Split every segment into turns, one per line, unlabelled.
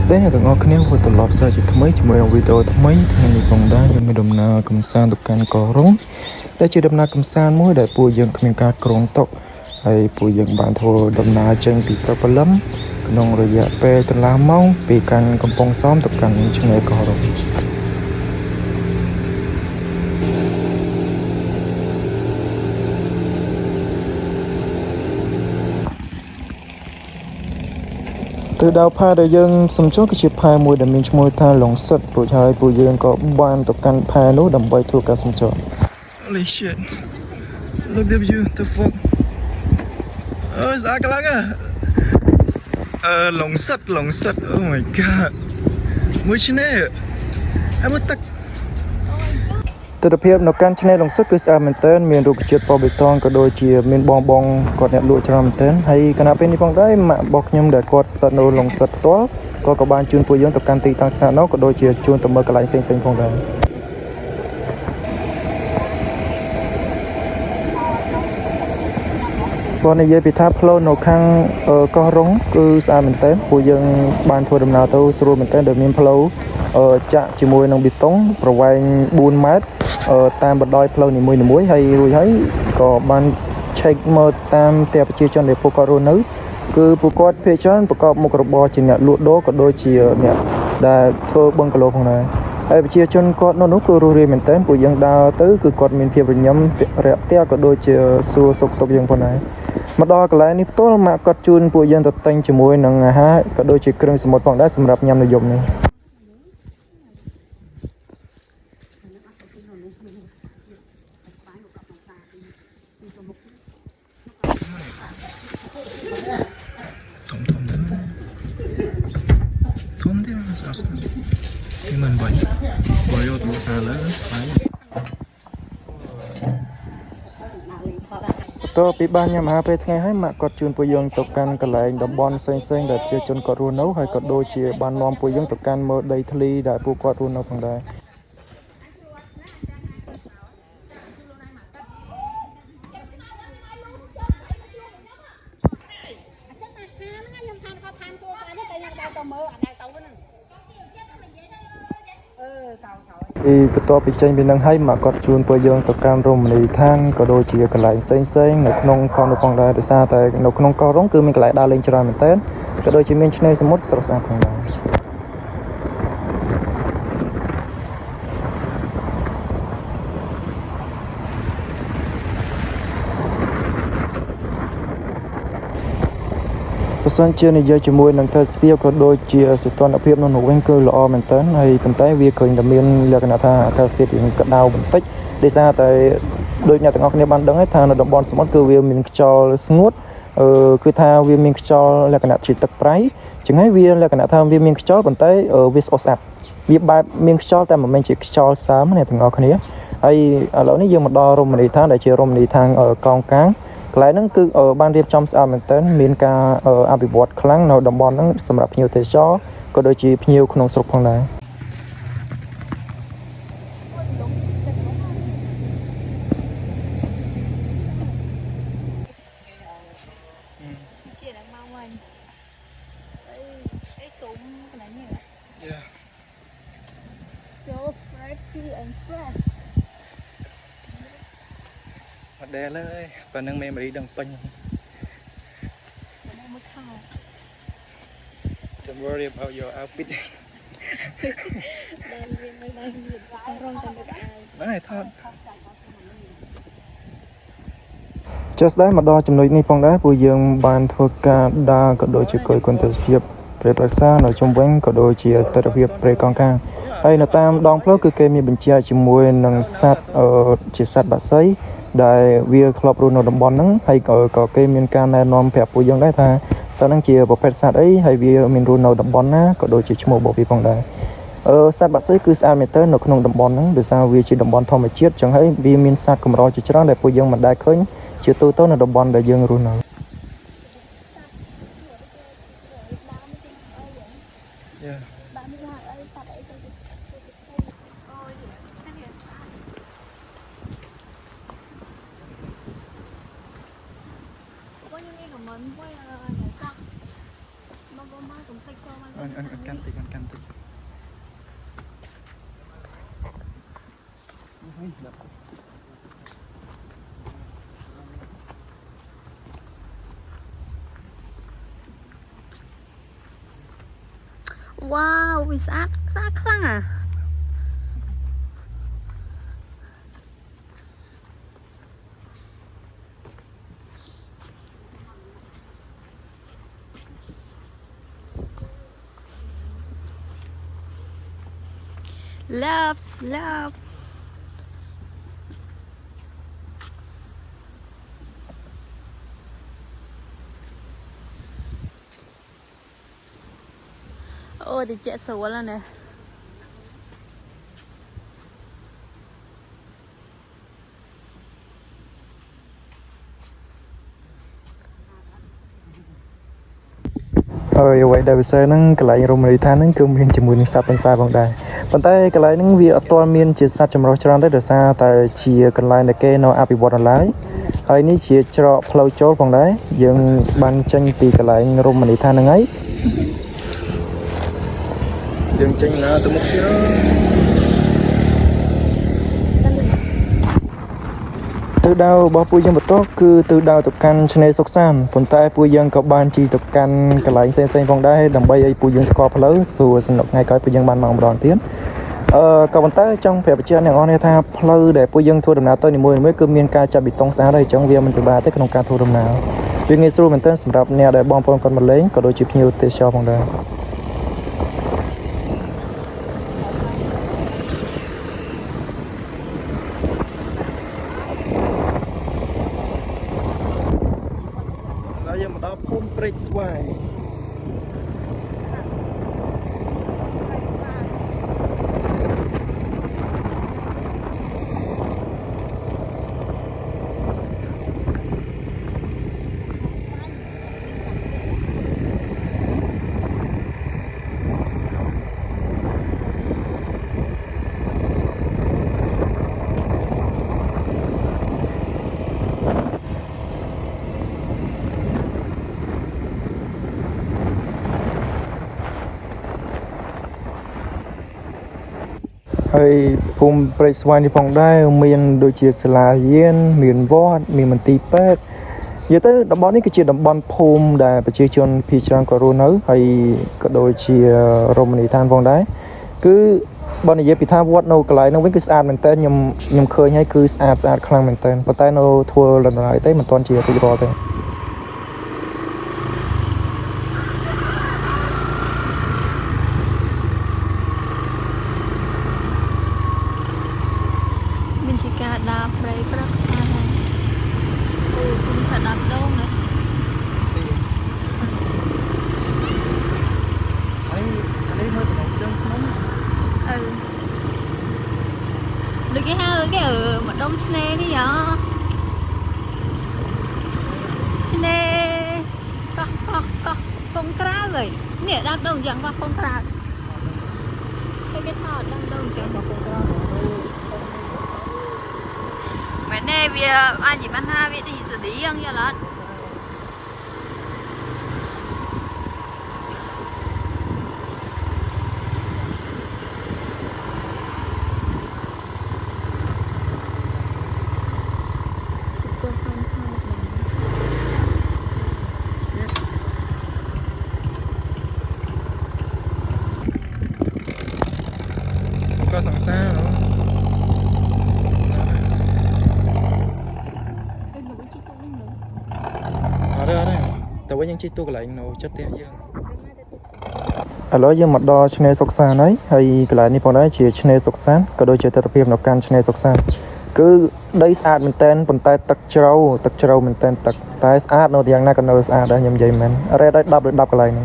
ស្ដីអ្នកទាំងអស់គ្នាវិលត្រឡប់សាជាថ្មីជាមួយនឹងវីដេអូថ្មីថ្ងៃនេះផងដែរយើងមានដំណើរកំសាន្តទៅកាន់កោះរុងដែលជាដំណើរកំសាន្តមួយដែលពួកយើងគ្មានការគ្រោងទុកហើយពួកយើងបានធ្វើដំណើរចេញពីព្រឹកព្រលឹមក្នុងរយៈពេលកន្លះម៉ោងពីកាន់កំពង់សោមទៅកាន់ឆ្នេរកោះរុងទិសដៅផែដែលយើងសំចុះគឺជាផែមួយដែលមានឈ្មោះថាឡុងសិតរួចហើយពួកយើងក៏បានទៅកាន់ផែនោះដើម្បីធ្វើការសំចុះ Holy shit Look at you the fuck ស្អាតខ្លាំងឡុងសិត Oh my god មួយឆ្នេរហើយមើលទឹកទិដ្ឋភាពនៅកាន់ឆ្នេរឡុងសិតគឺស្អាតមែនទែនមានរុក្ខជាតិពណ៌បៃតងក៏ដូចជាមានបងគាត់អ្នកលក់ច្រើនមែនទែនហើយគណៈពេលនេះផងដែរម៉ាក់របស់ខ្ញុំដែលគាត់ស្ថិតនៅឡុងសិតផ្ទាល់ក៏បានជូនពួកយើងទៅកាន់ទីតាំងស្នាក់នៅក៏ដូចជាជូនទៅមើលកន្លែងផ្សេងៗផងដែរគាត់និយាយពីថាផ្លូវនៅខាងកោះរុងគឺស្អាតមែនទែនពួកយើងបានធ្វើដំណើរទៅស្រួលមែនទែនដែលមានផ្លូវចាក់ជាមួយនឹងបេតុងប្រវែង4ម៉ែត្រតាមបណ្ដោយផ្លូវនីមួយៗហើយរួចហើយក៏បានឆែកមើលតាមផ្ទះប្រជាជនដែលពួកគាត់រស់នៅគឺពួកគាត់ភាគច្រើនប្រកបមុខរបរជាអ្នកលក់ដូរក៏ដូចជាអ្នកដែលធ្វើបឹងគីឡូផងដែរហើយប្រជាជនគាត់នោះគឺរស់រាយមែនទែនពួកយើងដើរទៅគឺគាត់មានភាពរញ៉ាំរាក់ទាក់ក៏ដូចជាសួរសុខទុក្ខយើងផងដែរមកដល់កន្លែងនេះផ្ទាល់ម៉ាក់គាត់ជូនពួកយើងទៅទិញជាមួយនឹងអាហារក៏ដូចជាគ្រឿងសមុទ្រផងដែរសម្រាប់ញ៉ាំនៅយប់នេះធំទេមកស្អាតគេមិនបាញ់បើយកទៅសាលើហើយតើពីបានញ៉ាំអាហារពេលថ្ងៃហើយម៉ាក់គាត់ជូនពួកយើងទៅកាន់កន្លែងតំបន់ផ្សេងៗដែលជាជនគាត់រស់នៅហើយក៏ដូចជាបាននាំពួកយើងទៅកាន់មើលដីធ្លីដែលពួកគាត់រស់នៅផងដែរពីបន្ទាប់ពីចេញពីនឹងហើយម៉ាក់គាត់ជូនពួកយើងទៅកាន់រមណីយដ្ឋានក៏ដូចជាកន្លែងផ្សេងៗនៅក្នុងកោះនោះផងដែរដោយសារតែនៅក្នុងកោះរុងគឺមានកន្លែងដើរលេងច្រើនមែនទែនក៏ដូចជាមានឆ្នេរសមុទ្រស្រស់ស្អាតផងដែរបើសិនជានិយាយជាមួយនឹងទេសភាពក៏ដូចជាសីតុណ្ហភាពនៅនោះវិញគឺល្អមែនទែនហើយប៉ុន្តែវាឃើញតែមានលក្ខណៈថាអាកាសធាតុរៀងក្តៅបន្តិចដោយសារតែដូចអ្នកទាំងអស់គ្នាបានដឹងហើយថានៅតំបន់សមុទ្រគឺវាមានខ្យល់ស្ងួតគឺថាវាមានខ្យល់លក្ខណៈជាទឹកប្រៃចឹងហើយវាលក្ខណៈថាវាមានខ្យល់ប៉ុន្តែវាស្អុះស្អាប់វាបែបមានខ្យល់តែមិនមែនជាខ្យល់សើមអ្នកទាំងអស់គ្នាហើយឥឡូវនេះយើងមកដល់រមណីយដ្ឋានដែលជារមណីយដ្ឋានកោងកាងកន្លែងហ្នឹងគឺបានរៀបចំស្អាតមែនទែនមានការអភិវឌ្ឍខ្លាំងនៅតំបន់ហ្នឹងសម្រាប់ភ្ញៀវទេសចរក៏ដូចជាភ្ញៀវក្នុងស្រុកផងដែរអត់ដែលឡើយប៉ណ្ណឹងមេមរីដឹងពេញDon't worry about your outfit ហ្នឹងថតចុះស្ដែងមកដល់ចំណុចនេះផងដែរពួកយើងបានធ្វើការដើរក៏ដូចជាគយគន់ទស្សនវិជ្ជាព្រៃប្រាសាទនៅជុំវិញក៏ដូចជាទស្សនវិជ្ជាព្រៃកោងកាងហើយនៅតាមដងផ្លូវគឺគេមានបញ្ជាជាមួយនឹងសត្វជាសត្វបក្សីដែលវាធ្លាប់រស់នៅតំបន់ហ្នឹងហើយក៏គេមានការណែនាំប្រាប់ពួកយើងដែរថាសត្វហ្នឹងជាប្រភេទសត្វអីហើយវាមានរស់នៅតំបន់ណាក៏ដូចជាឈ្មោះរបស់វាផងដែរសត្វបក្សីគឺស្អាតមែនទែននៅក្នុងតំបន់ហ្នឹងដោយសារវាជាតំបន់ធម្មជាតិចឹងហើយវាមានសត្វកម្រជាច្រើនដែលពួកយើងមិនដែលឃើញជាទូទៅនៅតំបន់ដែលយើងរស់នៅ anh canh thì anh canh thì
wow vì sát sát khăng à love love ôi thì chạy sầu lên nè
ơi vậy đại sơ nâng cái lại rồng rì than nâng cứ miền chìm mùi sạp bên xa bằng đài còn tay cái lại nâng vì ở toàn miền chỉ sát chầm rau tròn tới được xa tại chỉ còn lại là cái nó áp bị bọt lái ấy ní chỉ cho flow chốt bằng đấy nhưng ban tranh thì cái lại rồng rì than nâng ấy dừng tranh là từ một kia từ đầu bao pui dân một tốt cứ từ đầu tập can cho nên sốc san còn tay pui dân có ban chi tập can cái lại sen vòng đai đầm bay ấy pui dân score lớn sùa sinh động ngay cái pui dân ban mong đòn tiến còn tay trong phép chơi này on hay tha pleu để pui dân thua đầm nào tôi thì mùi mới cứ miên ca cho bị tông xá đây trong việc mình từ ba tới cái ca thua đầm nào vì nghe xu mình tên sầm đạp nè để bom con một lấy có đôi chip nhiều tê cho vòng đai giờ mà đó phun break sway hơi phun break sway đi phòng đây miền đôi chia sla yên miền vót miền mình tì pet giờ tới đầm bón ní cái chia đầm bón phun đểไปchia chôn phi trang có rồi nữa hay có đôi chia Romani than phòng đấy cứ bọn này giờ bị tham vót nô cái lại nó với cái sàn mình tên nhầm khơi hay cứ sàn khăng mình tên và tay nó thua lần lại tới mình toàn chia từ đó thôi
mình chỉ cả đạp đây có rất xa này mình sẽ đạp đâu nữa được cái ha cái ở mà đông chne đi vậy chne có không ra rồi nghĩa đạp đâu chẳng có không ra cái thọ đang đâu chẳng mấy nay vì ai chỉ bán ha vì thì xử lý không như là
có sẵn xa nữa ở đây tao với những chiếc tu cái lại nấu chất tiền dương ở đó dương mặt đo chne sọc san đấy hay cái lại ní phong đấy chỉ chne sọc san có đôi chơi tập phim nó can chne sọc san cứ đây sát mình tên phần tay tắc trâu mình tên tắc tay sát nó thì anh na cần nó sát đó nhầm dây mình ở đây đập cái lại này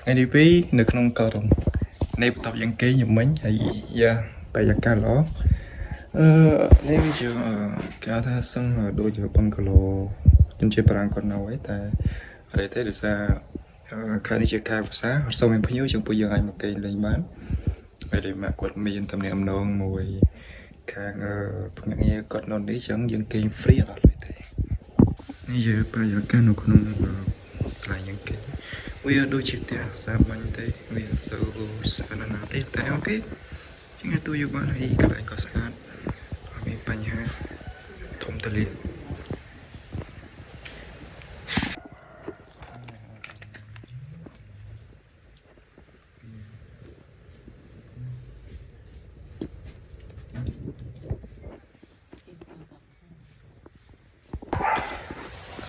ngày đi ví được không cờ đồng này tập dân ký giùm mình hay giờ bây giờ cá lỗ នេះវាជាគេថាសឹងដូចជាបឹងគីឡូជំនឿប្រាំងគាត់នៅឯតែអីទេដោយសារខែនេះជាខែវស្សាអត់សូវមានភ្ញៀវជាងពួកយើងអាចមកគេងលេងបានហើយដូចមកគាត់មានតំណែងអំណងមួយខាងភ្នាក់ងារគាត់នៅនេះចឹងយើងគេង free អត់ឡើយទេនេះជាបរិយាកាសនៅក្នុងកន្លែងយើងគេងវាដូចជាផ្ទះសាមញ្ញទេវាសូវស្អាតណាស់ទេតែអូខេជាងទូយកបានហើយកន្លែងក៏ស្អាតអត់មានបញ្ហាធំទូលាយ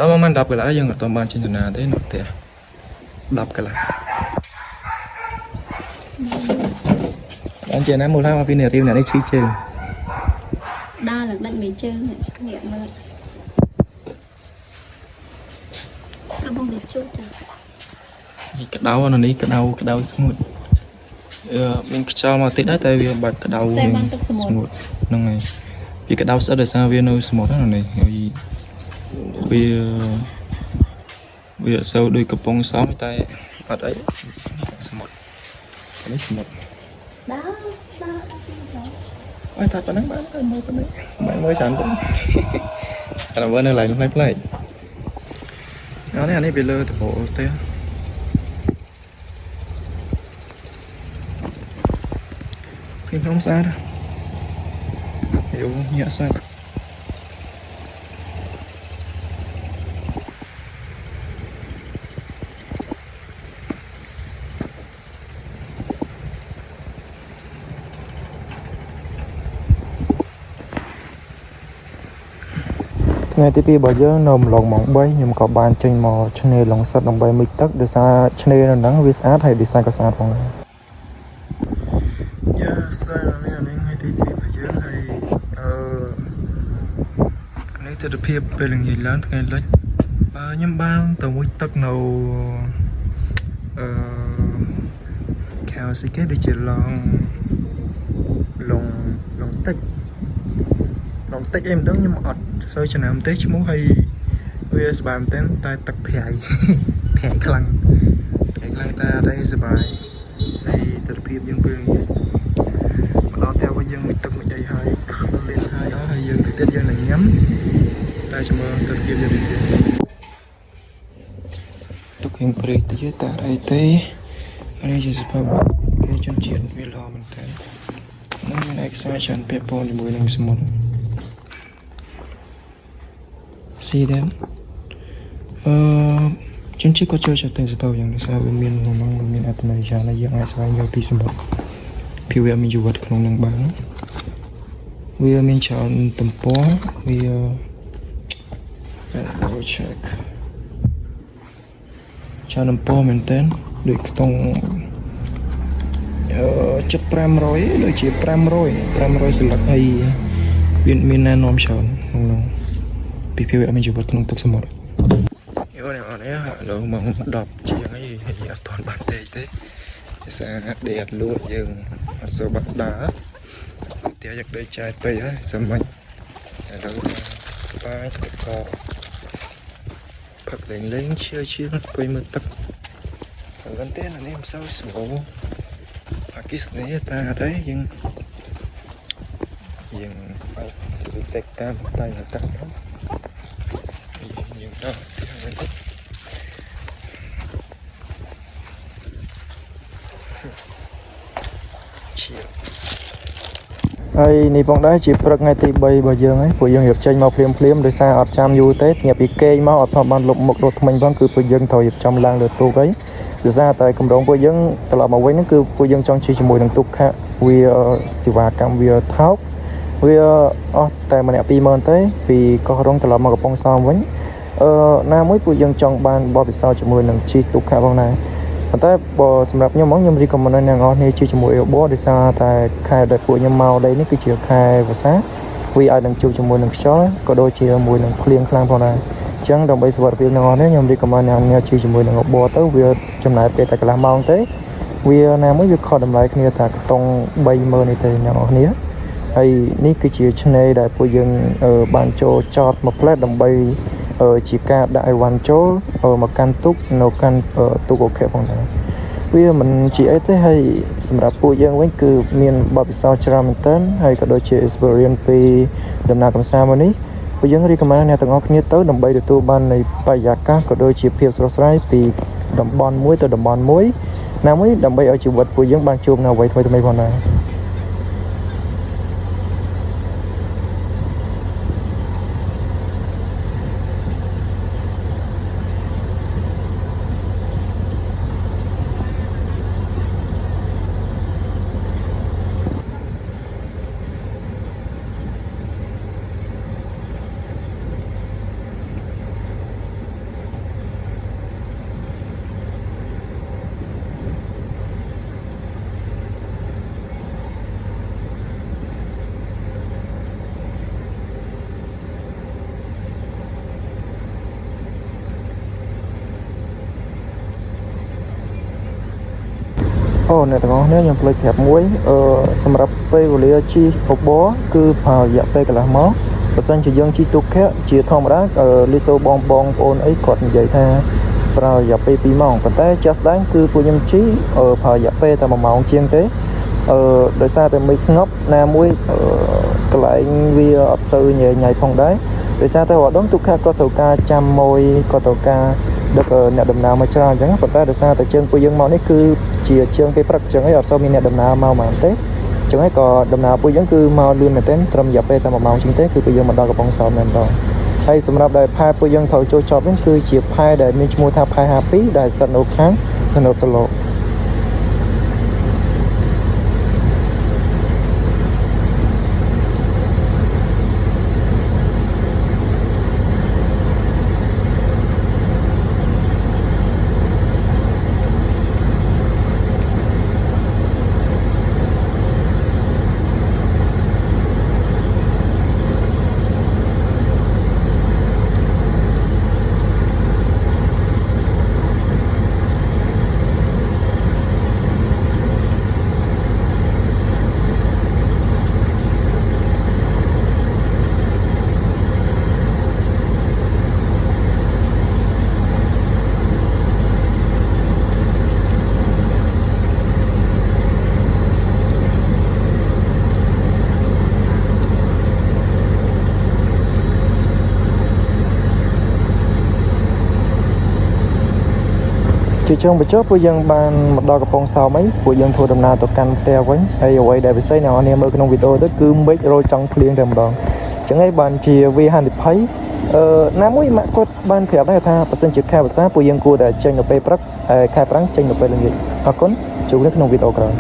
ដល់មកមិន10កន្លែងយើងអត់បានចិញ្ចនាទេនៅផ្ទះ10កន្លែងanh chị nói mua lao pin này riêng này nó suy chừng
đa là đánh mấy chơi nghiệm mà các bông đẹp chút
cái đầu smooth mình cho mà tí đấy tại vì bật cái đầu smooth nâng này vì cái đầu sẽ được sao viên nó smooth đó này vì ở sau đôi cặp bông sáu tay bật ấy smooth cái này smooth
đó
ai thật nắng bán mới sản cũng làm bên này lại lúc này nó này anh ấy bị lơ từ bộ té phim không xa đâu hiểu nhẹ sao ngày tiếp theo bây giờ nằm lòng mỏng bay nhưng có bàn trên mò cho nên lòng sắt lòng bay mít tắc để xa cho nên là nắng với sát hay đi xa có sát không này từ được phép về lần gì lớn ngày lấy nhóm ban tàu mít tắc nào kèo xí kết để chỉ lòng tách em đó nhưng mà ọt sao cho nên tách muốn hay bây giờ bài tên tay tắc phèn khăn ta đây sẽ bài đây tập phim dân quyền đó theo bây giờ mình tập một ngày hai lên hai đó hay dân tết dân này nhắm đây sẽ mơ tập phim dân quyền tục hiện bề tới ta đây tới đây chỉ sẽ bảo cái chân chiến vì lo mình thấy nó mình excitation people thì mùi lần một see them chúng chỉ có chơi cho từng bao nhiêu là sao bên miền Nam miền Tây này giờ là dạng ai sao nhiều tí xem một phiêu về mình du vật không năng bán vì mình chọn tầm bó vì double check chọn tầm bó mình tên được tông chất pram rồi đôi chỉ pram rồi sẽ lật hay miền Nam nom chọn không bị phiêu về mình du vật không tức xem một cái này ở đây nó mong đọc chỉ cái toàn bản đề thế sẽ đẹp luôn nhưng số bắt đá theo giặc đây trái tây á xem mình đó spy có phật lên chia quay một tập gần tên là em sao số kiss này ta đấy nhưng phải tự tách tam tay là tắt lắm nhưng đó ai nị phong đấy chỉ bật ngay từ bay bờ dương ấy, bờ dương hiệp tranh màu phim để xa ở trăm du tết nhập bị kê máu ở phòng ban lục một đột mình vẫn cứ bờ dương thổi hiệp trong làng lượt tu đấy, để ra tại cộng đồng bờ dương từ là màu quấy nó cứ bờ dương trong chi chỉ mùi đằng tục khác, vì sự và cam vì tháo, vì tại mà nẹp pi mơn tới vì có rong từ là màu bông sao với, nam mới bờ dương trong ban bao bị sao chỉ mùi đằng chi tục khác bao này. Tại bộ sầm rập nhóm món nhóm đi còn mình đang ngon này chưa cho mùi bó để sao tại khai đại của nhóm màu đây nó cứ chiều khai và sáng vì ai đang chịu cho mùi nồng xó có đôi chiều mùi nồng liên khang vào này chẳng đồng bây giờ việc ngon đấy nhóm đi còn mình đang nghe chịu cho mùi nồng bó tới vì trong này về tại cái làm màu thế vì nam mới việc khó đầm lại kia tại tông bay mơ này thì nhỏ này ហើយនេះគឺជាឆ្នេរដែលពួកយើងបានចូលចតមកផ្លែតដើម្បីជាការដាក់អីវ៉ាន់ចូលមកកាន់ទុកនៅកាន់ទុកអូខេផងដែរវាមិនជាអីទេហើយសម្រាប់ពួកយើងវិញគឺមានបទពិសោធន៍ច្រើនមែនទែនហើយក៏ដូចជា experience ពីដំណើរកម្សាន្តមួយនេះពួកយើង recommend អ្នកទាំងអស់គ្នាទៅដើម្បីទទួលបាននៃបរិយាកាសក៏ដូចជាភាពស្រស់ស្រាយពីតំបន់មួយទៅតំបន់មួយណាមួយដើម្បីឲ្យជីវិតពួកយើងបានជួបនៅអ្វីថ្មីៗផងដែរ អូអ្នកទាំងអស់គ្នាខ្ញុំភ្លេចប្រាប់មួយសម្រាប់ពេលវេលាជិះអូប័រគឺប្រើរយៈពេលកន្លះម៉ោងបើសិនជាយើងជិះទូកខែជាធម្មតាលីសូបងប្អូនអីគាត់និយាយថាប្រើរយៈពេល2ម៉ោងប៉ុន្តែចាស់ស្ដែងគឺពួកខ្ញុំជិះប្រើរយៈពេលតែ1ម៉ោងជាងទេដោយសារតែមិនស្ងប់ណាមួយកន្លែងវាអត់សូវញ៉ៃញ៉ៃផងដែរដោយសារតែរដងទូកខែក៏ត្រូវការចាំម៉ួយក៏ត្រូវការដឹកអ្នកដំណើរមកច្រើនអញ្ចឹងប៉ុន្តែដោយសារតែជើងពួកយើងមកនេះគឺជាជើងពេលព្រឹកអញ្ចឹងហើយអត់សូវមានអ្នកដំណើរមកហ្មងទេអញ្ចឹងហើយក៏ដំណើរពួកយើងគឺមកលឿនមែនទែនត្រឹមរយៈពេលតែ1ម៉ោងជាងទេគឺពួកយើងមកដល់កំពង់សោមតែម្ដងហើយសម្រាប់ដែលផែពួកយើងត្រូវចូលចតវិញគឺជាផែដែលមានឈ្មោះថាផែ52ដែលស្ថិតនៅខាងនៅតុឡូ ជាចុងបញ្ចុះពួកយើងបានមកដល់កំពង់សោមអីពួកយើងធ្វើដំណើរទៅកាន់ផ្ទះវិញហើយអ្វីដែលពិសេសអ្នកនរមើលក្នុងវីដេអូទៅគឺមេឃរោចង់ភ្លៀងតែម្ដងអញ្ចឹងហើយបានជាវាហានិភ័យណាមួយម៉ាក់គាត់បានប្រាប់ដែរថាបើសិនជាខែវស្សាពួកយើងគួរតែចេញនៅពេលព្រឹកហើយខែប្រាំងចេញនៅពេលល្ងាចអរគុណជួបគ្នាក្នុងវីដេអូក្រោយ